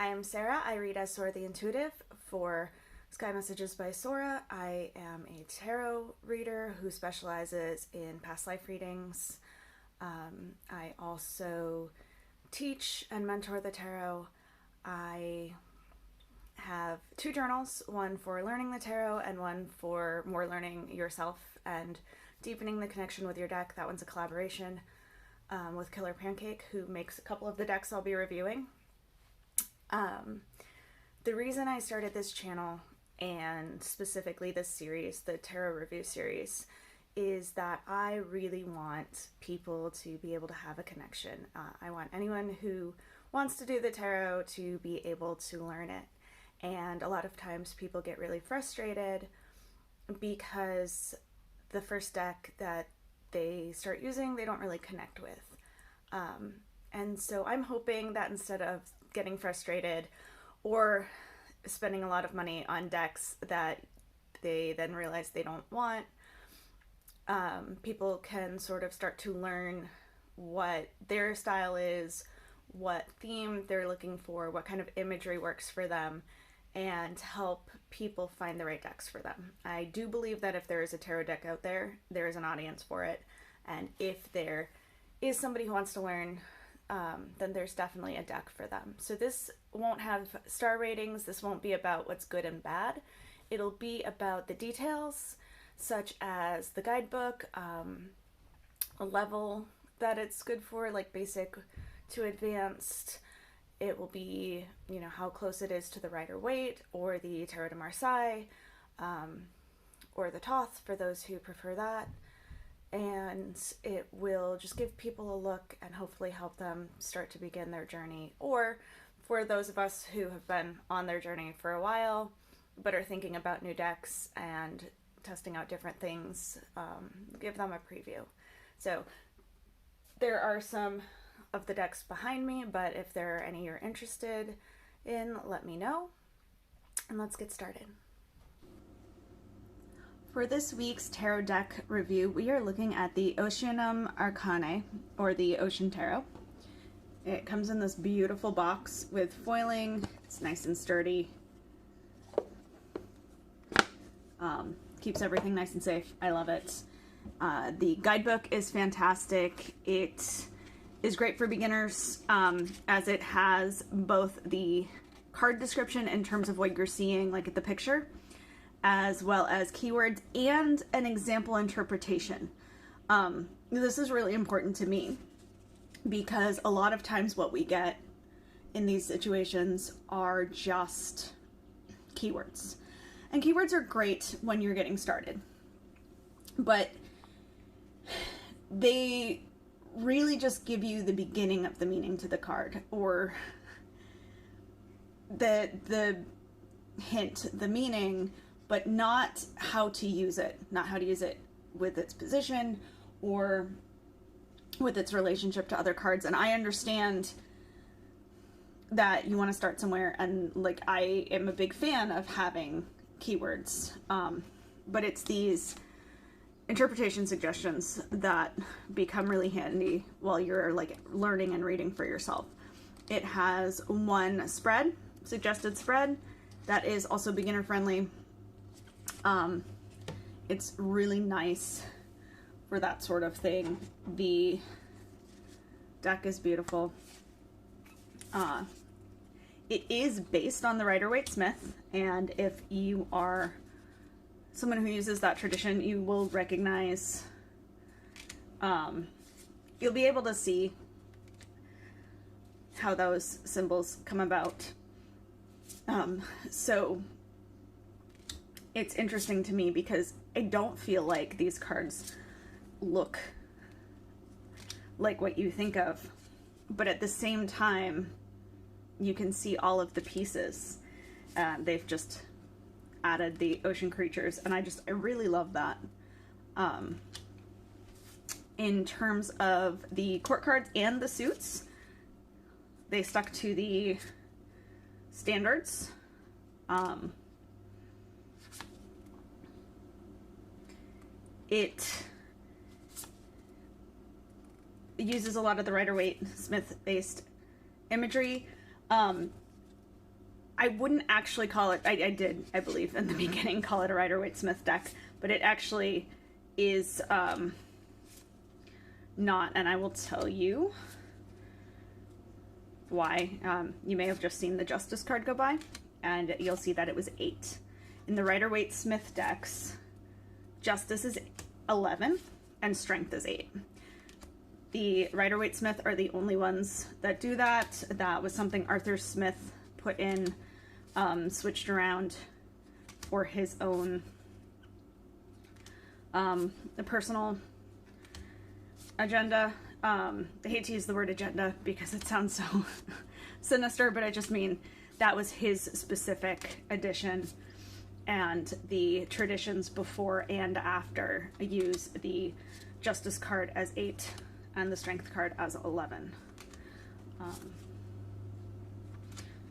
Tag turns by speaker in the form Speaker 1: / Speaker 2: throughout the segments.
Speaker 1: I am Sarah. I read as Sora the Intuitive for Sky Messages by Sora. I am a tarot reader who specializes in past life readings. I also teach and mentor the tarot. I have two journals, one for learning the tarot and one for more learning yourself and deepening the connection with your deck. That one's a collaboration with Killer Pancake, who makes a couple of the decks I'll be reviewing. The reason I started this channel, and specifically this series, the tarot review series, is that I really want people to be able to have a connection. I want anyone who wants to do the tarot to be able to learn it. And a lot of times people get really frustrated because the first deck that they start using, they don't really connect with. And so I'm hoping that instead of getting frustrated or spending a lot of money on decks that they then realize they don't want, people can sort of start to learn what their style is, what theme they're looking for, what kind of imagery works for them, and help people find the right decks for them. I do believe that if there is a tarot deck out there, there is an audience for it. And if there is somebody who wants to learn, then there's definitely a deck for them. So this won't have star ratings. This won't be about what's good and bad. It'll be about the details, such as the guidebook, a level that it's good for, like basic to advanced. It will be, how close it is to the Rider-Waite or the Tarot de Marseille, or the Thoth for those who prefer that. And it will just give people a look and hopefully help them start to begin their journey. Or for those of us who have been on their journey for a while, but are thinking about new decks and testing out different things, give them a preview. So there are some of the decks behind me, but if there are any you're interested in, let me know. And let's get started. For this week's tarot deck review, we are looking at the Oceanum Arcanae, or the Ocean Tarot. It comes in this beautiful box with foiling. It's nice and sturdy. Keeps everything nice and safe. I love it. The guidebook is fantastic. It is great for beginners, as it has both the card description in terms of what you're seeing, like at the picture, as well as keywords and an example interpretation. This is really important to me because a lot of times what we get in these situations are just keywords. And keywords are great when you're getting started, but they really just give you the beginning of the meaning to the card, or the hint, the meaning, but not how to use it, not how to use it with its position or with its relationship to other cards. And I understand that you want to start somewhere, and like I am a big fan of having keywords, but it's these interpretation suggestions that become really handy while you're like learning and reading for yourself. It has one spread, suggested spread, that is also beginner friendly. It's really nice for that sort of thing. The deck is beautiful. It is based on the Rider-Waite Smith, and if you are someone who uses that tradition, you will recognize, you'll be able to see how those symbols come about. So it's interesting to me because I don't feel like these cards look like what you think of, but at the same time, you can see all of the pieces. They've just added the ocean creatures, and I really love that. In terms of the court cards and the suits, they stuck to the standards. It uses a lot of the Rider-Waite Smith based imagery. I wouldn't actually call it, I did, I believe, in the beginning, call it a Rider-Waite-Smith deck, but it actually is not, and I will tell you why. You may have just seen the Justice card go by, and you'll see that it was 8. In the Rider-Waite-Smith decks, Justice is 11, and Strength is 8. The Rider-Waite-Smith are the only ones that do that. That was something Arthur Smith put in, switched around for his own personal agenda. I hate to use the word agenda because it sounds so sinister, but I just mean that was his specific edition, and the traditions before and after use the Justice card as 8 and the Strength card as 11.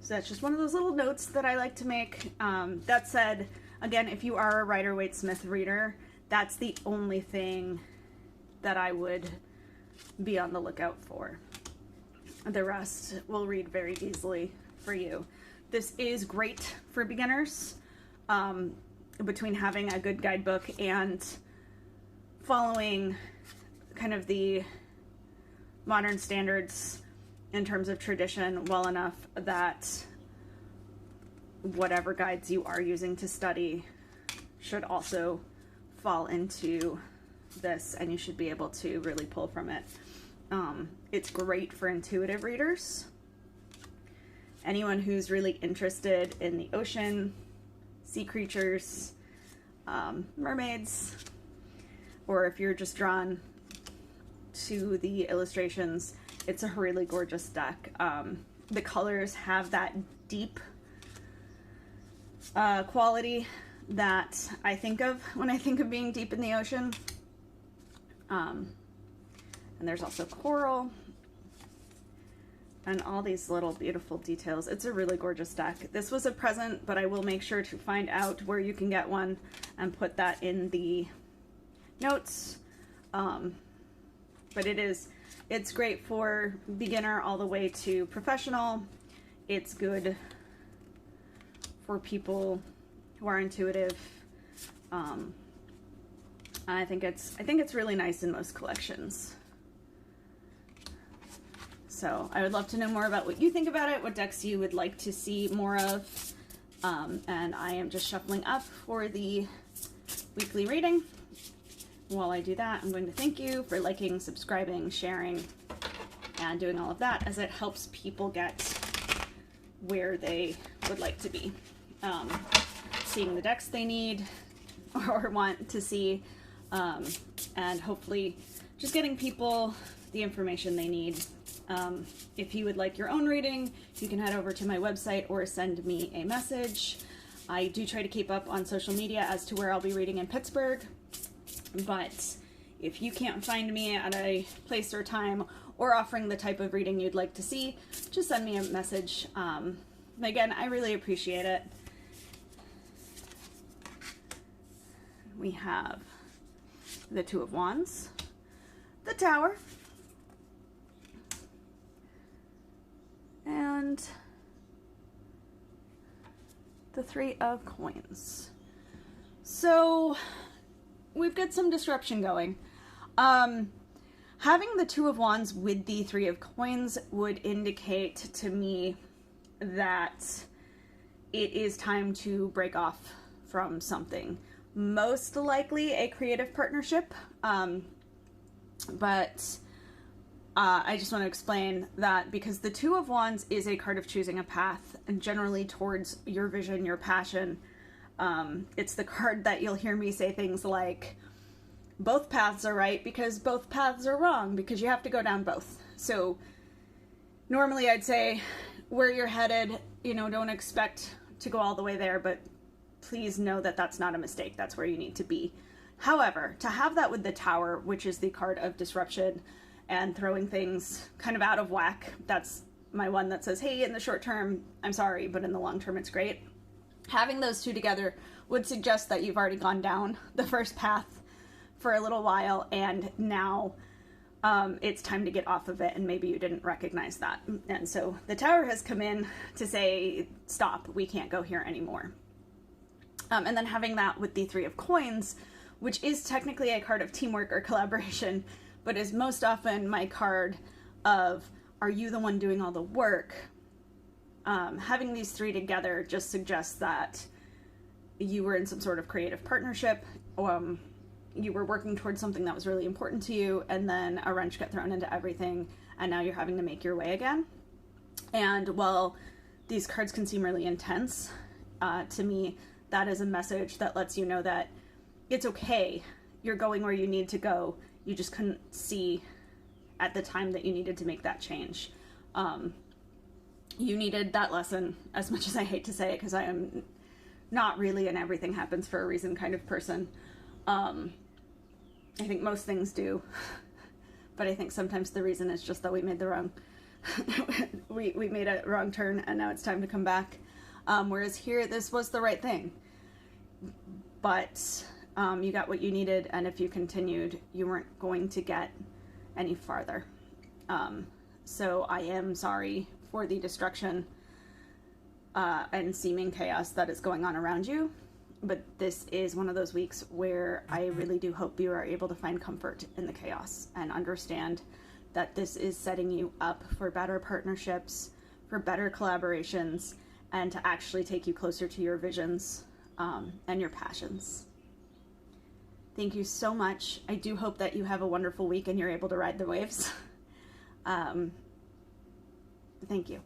Speaker 1: So that's just one of those little notes that I like to make. That said, again, if you are a Rider-Waite-Smith reader, that's the only thing that I would be on the lookout for. The rest will read very easily for you. This is great for beginners. Between having a good guidebook and following kind of the modern standards in terms of tradition well enough that whatever guides you are using to study should also fall into this, and you should be able to really pull from it. It's great for intuitive readers. Anyone who's really interested in the ocean, sea creatures, mermaids, or if you're just drawn to the illustrations, it's a really gorgeous deck. The colors have that deep quality that I think of when I think of being deep in the ocean. And there's also coral and all these little beautiful details. It's a really gorgeous deck. This was a present, but I will make sure to find out where you can get one and put that in the notes. But it's great for beginner all the way to professional. It's good for people who are intuitive. I think it's really nice in most collections. So I would love to know more about what you think about it, what decks you would like to see more of. And I am just shuffling up for the weekly reading. While I do that, I'm going to thank you for liking, subscribing, sharing, and doing all of that, as it helps people get where they would like to be. Seeing the decks they need or want to see, and hopefully just getting people the information they need. If you would like your own reading, you can head over to my website or send me a message. I do try to keep up on social media as to where I'll be reading in Pittsburgh, but if you can't find me at a place or time or offering the type of reading you'd like to see, just send me a message. Again, I really appreciate it. We have the Two of Wands, the Tower, and the Three of Coins. So we've got some disruption going. Having the Two of Wands with the Three of Coins would indicate to me that it is time to break off from something. Most likely a creative partnership, but I just want to explain that because the Two of Wands is a card of choosing a path, and generally towards your vision, your passion. It's the card that you'll hear me say things like, both paths are right because both paths are wrong, because you have to go down both. So normally I'd say where you're headed, don't expect to go all the way there, but please know that that's not a mistake. That's where you need to be. However, to have that with the Tower, which is the card of disruption and throwing things kind of out of whack, that's my one that says, hey, in the short term, I'm sorry, but in the long term, it's great. Having those two together would suggest that you've already gone down the first path for a little while, and now
Speaker 2: it's time to get off of it, and maybe you didn't recognize that. And so the Tower has come in to say, stop, we can't go here anymore. And then having that with the Three of Coins, which is technically a card of teamwork or collaboration, but is most often my card of, are you the one doing all the work? Having these three together just suggests that you were in some sort of creative partnership, you were working towards something that was really important to you, and then a wrench got thrown into everything, and now you're having to make your way again. And while these cards can seem really intense, to me, that is a message that lets you know that it's okay, you're going where you need to go, you just couldn't see at the time that you needed to make that change. You needed that lesson, as much as I hate to say it, because I am not really an everything happens for a reason kind of person. I think most things do, but I think sometimes the reason is just that we made the wrong, we made a wrong turn, and now it's time to come back. Whereas here, this was the right thing, but you got what you needed, and if you continued, you weren't going to get any farther. So I am sorry for the destruction and seeming chaos that is going on around you, but this is one of those weeks where I really do hope you are able to find comfort in the chaos and understand that this is setting you up for better partnerships, for better collaborations, and to actually take you closer to your visions and your passions. Thank you so much. I do hope that you have a wonderful week and you're able to ride the waves. Thank you.